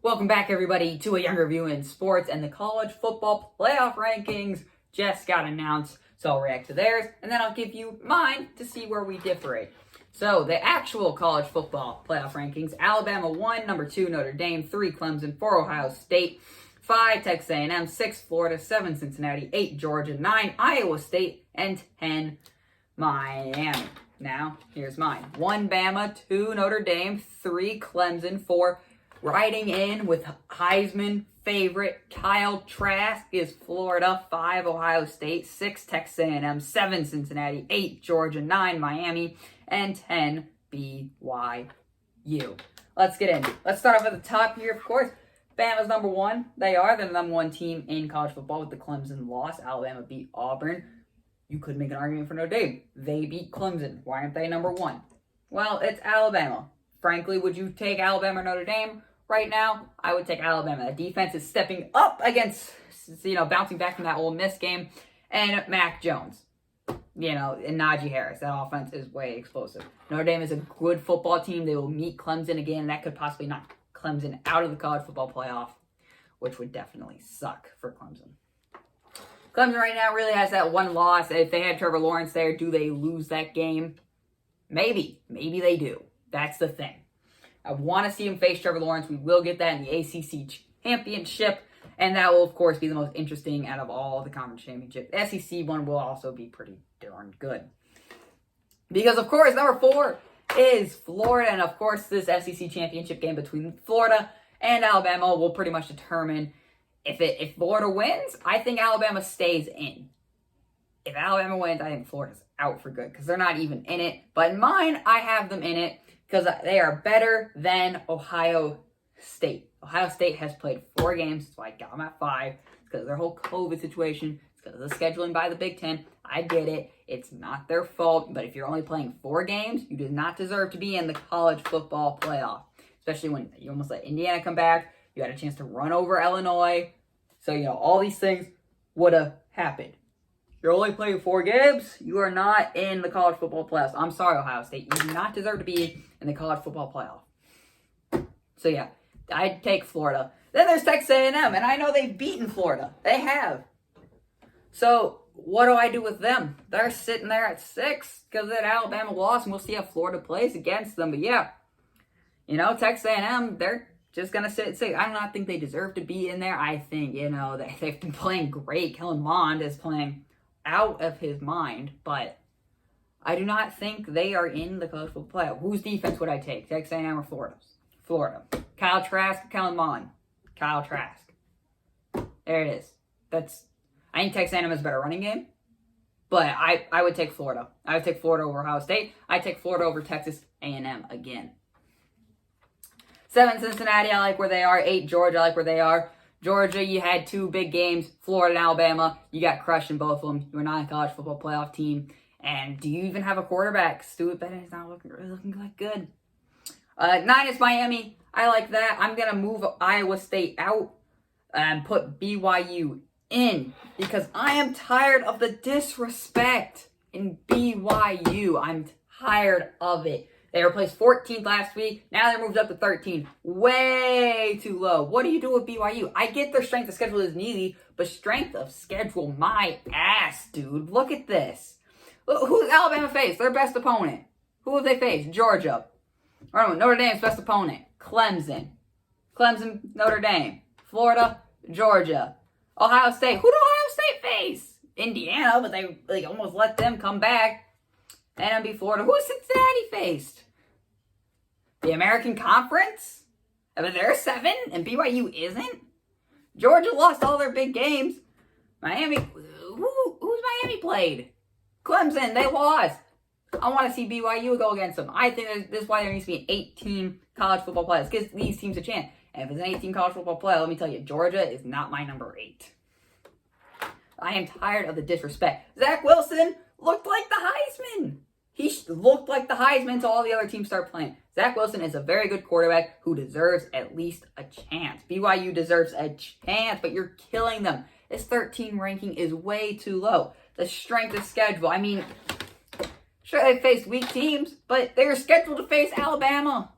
Welcome back, everybody, to a younger view in sports, and the college football playoff rankings just got announced, so I'll react to theirs, and then I'll give you mine to see where we differ. So, the actual college football playoff rankings: Alabama 1, number 2, Notre Dame, 3, Clemson, 4, Ohio State, 5, Texas A&M, 6, Florida, 7, Cincinnati, 8, Georgia, 9, Iowa State, and 10, Miami. Now, here's mine: 1, Bama, 2, Notre Dame, 3, Clemson, 4, riding in with Heisman favorite Kyle Trask is Florida, 5, Ohio State, 6, Texas A&M, 7, Cincinnati, 8, Georgia, 9, Miami, and 10, BYU. Let's get into it. Let's start off at the top here, of course. Bama's number 1. They are the number 1 team in college football with the Clemson loss. Alabama beat Auburn. You could make an argument for Notre Dame. They beat Clemson. Why aren't they number 1? Well, it's Alabama. Frankly, would you take Alabama or Notre Dame? Right now, I would take Alabama. The defense is stepping up against, bouncing back from that Ole Miss game. And Mac Jones, and Najee Harris. That offense is way explosive. Notre Dame is a good football team. They will meet Clemson again. And that could possibly knock Clemson out of the college football playoff, which would definitely suck for Clemson. Clemson right now really has that one loss. If they had Trevor Lawrence there, do they lose that game? Maybe. Maybe they do. That's the thing. I want to see him face Trevor Lawrence. We will get that in the ACC championship, and that will, of course, be the most interesting out of all the conference championships. The SEC one will also be pretty darn good. Because, of course, number 4 is Florida, and, of course, this SEC championship game between Florida and Alabama will pretty much determine if Florida wins. I think Alabama stays in. If Alabama wins, I think Florida's out for good because they're not even in it. But in mine, I have them in it because they are better than Ohio State. Ohio State has played 4 games, that's why I got them at 5. It's because of their whole COVID situation. It's because of the scheduling by the Big Ten. I get it. It's not their fault. But if you're only playing 4 games, you do not deserve to be in the college football playoff. Especially when you almost let Indiana come back. You had a chance to run over Illinois. So, all these things would have happened. You're only playing 4 games. You are not in the college football playoffs. I'm sorry, Ohio State. You do not deserve to be in the college football playoff. So, yeah, I'd take Florida. Then there's Texas A&M, and I know they've beaten Florida. They have. So, what do I do with them? They're sitting there at 6 because that Alabama lost, and we'll see how Florida plays against them. But, yeah, Texas A&M, they're just going to sit at 6. I do not think they deserve to be in there. I think, they've been playing great. Kellen Mond is playing out of his mind, but I do not think they are in the college football playoff. Whose defense would I take? Texas A&M or Florida's? Florida. Kyle Trask or Kellen Mond? Kyle Trask. There it is. I think Texas A&M is a better running game, but I would take Florida. I would take Florida over Ohio State. I'd take Florida over Texas A&M again. 7, Cincinnati, I like where they are. 8, Georgia, I like where they are. Georgia, you had 2 big games. Florida and Alabama, you got crushed in both of them. You were not a college football playoff team. And do you even have a quarterback? Stuart Bennett is not looking like good. 9 is Miami. I like that. I'm going to move Iowa State out and put BYU in because I am tired of the disrespect in BYU. I'm tired of it. They were placed 14th last week. Now they're moved up to 13th. Way too low. What do you do with BYU? I get their strength of schedule isn't easy, but strength of schedule, my ass, dude. Look at this. Who's Alabama faced? Their best opponent. Who have they faced? Georgia. Or no, Notre Dame's best opponent. Clemson. Clemson, Notre Dame. Florida, Georgia. Ohio State. Who did Ohio State face? Indiana, but they almost let them come back. And beat Florida. Who Cincinnati faced? The American Conference? I mean, they're 7 and BYU isn't? Georgia lost all their big games. Miami, who's Miami played? Clemson, they lost. I want to see BYU go against them. I think this is why there needs to be an 18 college football playoffs. Gives these teams a chance. And if it's an 18 college football playoff, let me tell you, Georgia is not my number 8. I am tired of the disrespect. Zach Wilson looked like the Heisman. He looked like the Heisman until all the other teams start playing. Zach Wilson is a very good quarterback who deserves at least a chance. BYU deserves a chance, but you're killing them. This 13 ranking is way too low. The strength of schedule. I mean, sure, they faced weak teams, but they were scheduled to face Alabama.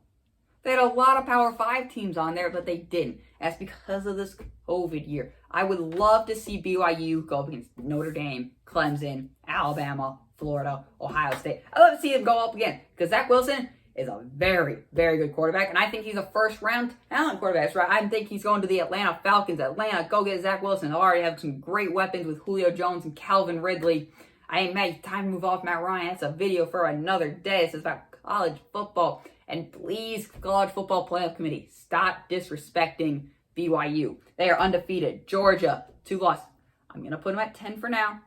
They had a lot of Power 5 teams on there, but they didn't. That's because of this COVID year. I would love to see BYU go up against Notre Dame, Clemson, Alabama, Florida, Ohio State. I'd love to see them go up again because Zach Wilson is a very, very good quarterback, and I think he's a first-round talent quarterback. That's right. I think he's going to the Atlanta Falcons. Atlanta, go get Zach Wilson. They already have some great weapons with Julio Jones and Calvin Ridley. I ain't mad. Time to move off Matt Ryan. That's a video for another day. This is about college football. And please, College Football Playoff Committee, stop disrespecting BYU. They are undefeated. Georgia, 2 losses. I'm going to put them at 10 for now.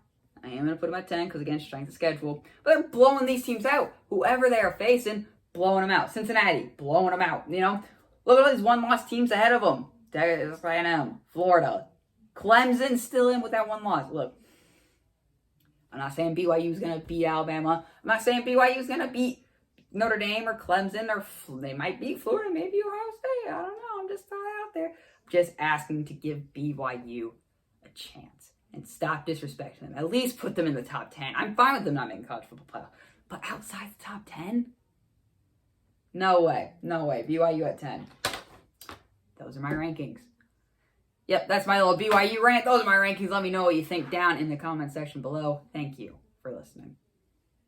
I am going to put them at 10 because, again, strength of schedule. But they're blowing these teams out. Whoever they are facing, blowing them out. Cincinnati, blowing them out. You know, look at all these one-loss teams ahead of them. Texas A&M, Florida. Clemson still in with that 1 loss. Look, I'm not saying BYU is going to beat Alabama. I'm not saying BYU is going to beat Notre Dame or Clemson, or they might beat Florida, maybe Ohio State. I don't know. I'm just throwing it out there. Just asking to give BYU a chance and stop disrespecting them. At least put them in the top 10. I'm fine with them not making college football playoff. But outside the top 10? No way. No way. BYU at 10. Those are my rankings. Yep, that's my little BYU rant. Those are my rankings. Let me know what you think down in the comment section below. Thank you for listening.